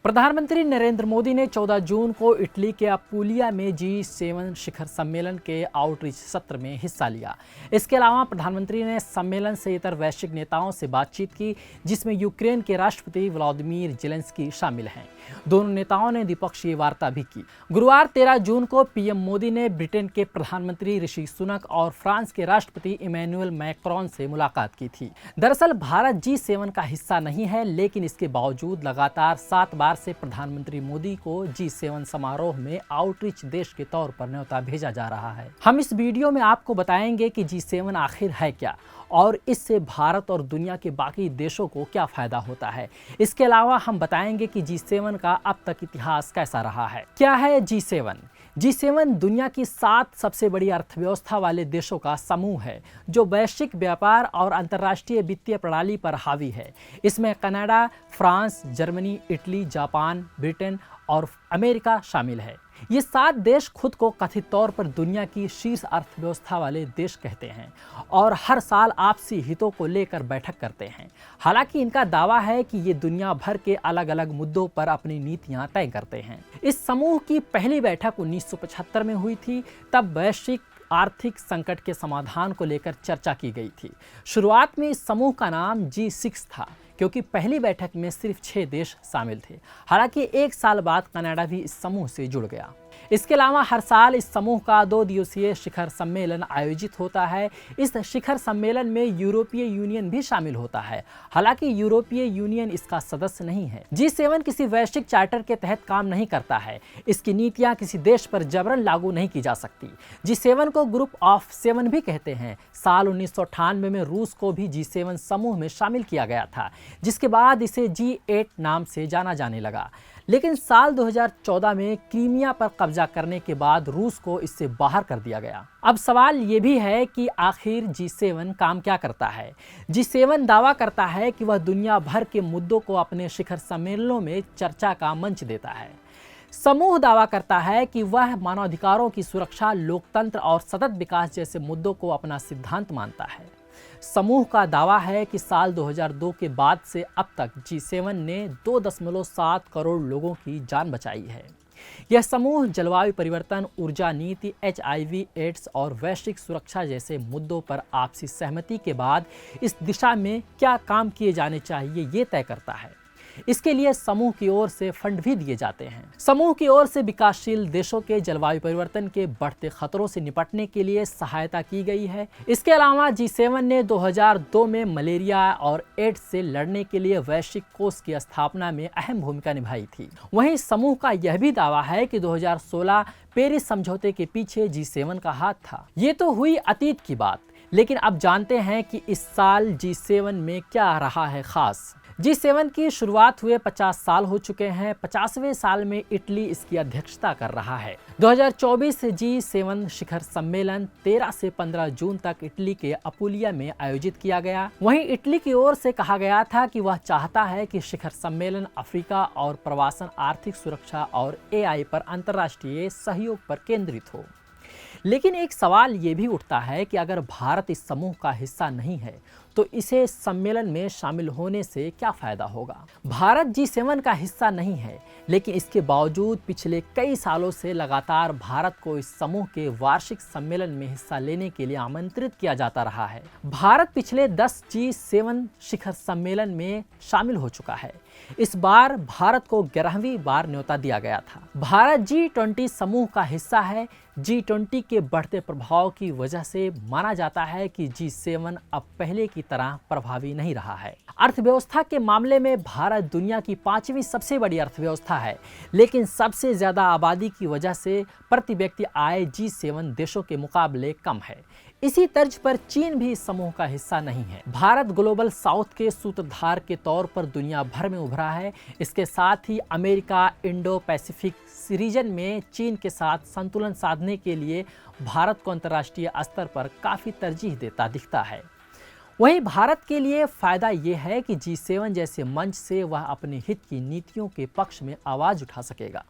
प्रधानमंत्री नरेंद्र मोदी ने 14 जून को इटली के अपुलिया में G7 शिखर सम्मेलन के आउटरीच सत्र में हिस्सा लिया। इसके अलावा प्रधानमंत्री ने सम्मेलन से इतर वैश्विक नेताओं से बातचीत की, जिसमें यूक्रेन के राष्ट्रपति व्लादिमीर जेलेंस्की शामिल हैं। दोनों नेताओं ने द्विपक्षीय वार्ता भी की। गुरुवार 13 जून को पीएम मोदी ने ब्रिटेन के प्रधानमंत्री ऋषि सुनक और फ्रांस के राष्ट्रपति इमैनुअल मैक्रोन से मुलाकात की थी। दरअसल भारत G7 का हिस्सा नहीं है, लेकिन इसके बावजूद लगातार 7 बार से प्रधानमंत्री मोदी को G7 समारोह में आउटरीच देश के तौर पर न्योता भेजा जा रहा है। हम इस वीडियो में आपको बताएंगे कि G7 आखिर है क्या और इससे भारत और दुनिया के बाकी देशों को क्या फायदा होता है। इसके अलावा हम बताएंगे कि G7 का अब तक इतिहास कैसा रहा है। क्या है G7? G7 दुनिया की 7 सबसे बड़ी अर्थव्यवस्था वाले देशों का समूह है, जो वैश्विक व्यापार और अंतर्राष्ट्रीय वित्तीय प्रणाली पर हावी है। इसमें Canada, France, Germany, Italy, Japan, Britain और अमेरिका शामिल है। ये 7 देश खुद को कथित तौर पर दुनिया की शीर्ष अर्थव्यवस्था वाले देश कहते हैं और हर साल आपसी हितों को लेकर बैठक करते हैं। हालांकि इनका दावा है कि ये दुनिया भर के अलग अलग मुद्दों पर अपनी नीतियां तय करते हैं। इस समूह की पहली बैठक 1975 में हुई थी। तब वैश्विक आर्थिक संकट के समाधान को लेकर चर्चा की गई थी। शुरुआत में इस समूह का नाम G6 था, क्योंकि पहली बैठक में सिर्फ 6 देश शामिल थे। हालांकि 1 साल बाद कनाडा भी इस समूह से जुड़ गया। इसके अलावा हर साल इस समूह का 2 दिवसीय शिखर सम्मेलन आयोजित होता है। इस शिखर सम्मेलन में यूरोपीय यूनियन भी शामिल होता है। हालांकि यूरोपीय यूनियन इसका सदस्य नहीं है। G7 किसी वैश्विक चार्टर के तहत काम नहीं करता है। इसकी नीतियां किसी देश पर जबरन लागू नहीं की जा सकती। G7 को ग्रुप ऑफ 7 भी कहते हैं। साल 1998 में रूस को भी G7 समूह में शामिल किया गया था, जिसके बाद इसे G8 नाम से जाना जाने लगा। लेकिन साल 2014 में क्रीमिया पर कब्जा करने के बाद रूस को इससे बाहर कर दिया गया। अब सवाल ये भी है कि आखिर G7 काम क्या करता है। G7 दावा करता है कि वह दुनिया भर के मुद्दों को अपने शिखर सम्मेलनों में चर्चा का मंच देता है। समूह दावा करता है कि वह मानवाधिकारों की सुरक्षा, लोकतंत्र और सतत विकास जैसे मुद्दों को अपना सिद्धांत मानता है। समूह का दावा है कि साल 2002 के बाद से अब तक G7 ने 2.7 करोड़ लोगों की जान बचाई है। यह समूह जलवायु परिवर्तन, ऊर्जा नीति, HIV, एड्स और वैश्विक सुरक्षा जैसे मुद्दों पर आपसी सहमति के बाद इस दिशा में क्या काम किए जाने चाहिए, ये तय करता है। इसके लिए समूह की ओर से फंड भी दिए जाते हैं। समूह की ओर से विकासशील देशों के जलवायु परिवर्तन के बढ़ते खतरों से निपटने के लिए सहायता की गई है। इसके अलावा G7 ने 2002 में मलेरिया और एड्स से लड़ने के लिए वैश्विक कोष की स्थापना में अहम भूमिका निभाई थी। वहीं समूह का यह भी दावा है कि 2016 पेरिस समझौते के पीछे G7 का हाथ था। ये तो हुई अतीत की बात, लेकिन अब जानते हैं कि इस साल G7 में क्या रहा है खास। G7 की शुरुआत हुए 50 साल हो चुके हैं। 50वें साल में इटली इसकी अध्यक्षता कर रहा है। 2024 G7 शिखर सम्मेलन 13 से 15 जून तक इटली के अपुलिया में आयोजित किया गया। वहीं इटली की ओर से कहा गया था कि वह चाहता है कि शिखर सम्मेलन अफ्रीका और प्रवासन, आर्थिक सुरक्षा और AI पर अंतर्राष्ट्रीय सहयोग पर केंद्रित हो। लेकिन एक सवाल ये भी उठता है कि अगर भारत इस समूह का हिस्सा नहीं है तो इसे सम्मेलन में शामिल होने से क्या फायदा होगा। भारत G7 का हिस्सा नहीं है, लेकिन इसके बावजूद पिछले कई सालों से लगातार भारत को इस समूह के वार्षिक सम्मेलन में हिस्सा लेने के लिए आमंत्रित किया जाता रहा है। भारत पिछले 10 G7 शिखर सम्मेलन में शामिल हो चुका है। इस बार भारत को 11वीं बार न्योता दिया गया था। भारत G20 समूह का हिस्सा है। G20 के बढ़ते प्रभाव की वजह से माना जाता है कि G7 अब पहले की तरह प्रभावी नहीं रहा है। अर्थव्यवस्था के मामले में भारत दुनिया की 5वीं सबसे बड़ी अर्थव्यवस्था है, लेकिन सबसे ज्यादा आबादी की वजह से प्रति व्यक्ति आय G7 देशों के मुकाबले कम है। इसी तर्ज पर चीन भी इस समूह का हिस्सा नहीं है। भारत ग्लोबल साउथ के सूत्रधार के तौर पर दुनिया भर में उभरा है। इसके साथ ही अमेरिका, इंडो पैसिफिक रीजन में चीन के साथ संतुलन साधने के लिए भारत को अंतर्राष्ट्रीय स्तर पर काफ़ी तरजीह देता दिखता है। वहीं भारत के लिए फ़ायदा ये है कि G7 जैसे मंच से वह अपने हित की नीतियों के पक्ष में आवाज़ उठा सकेगा।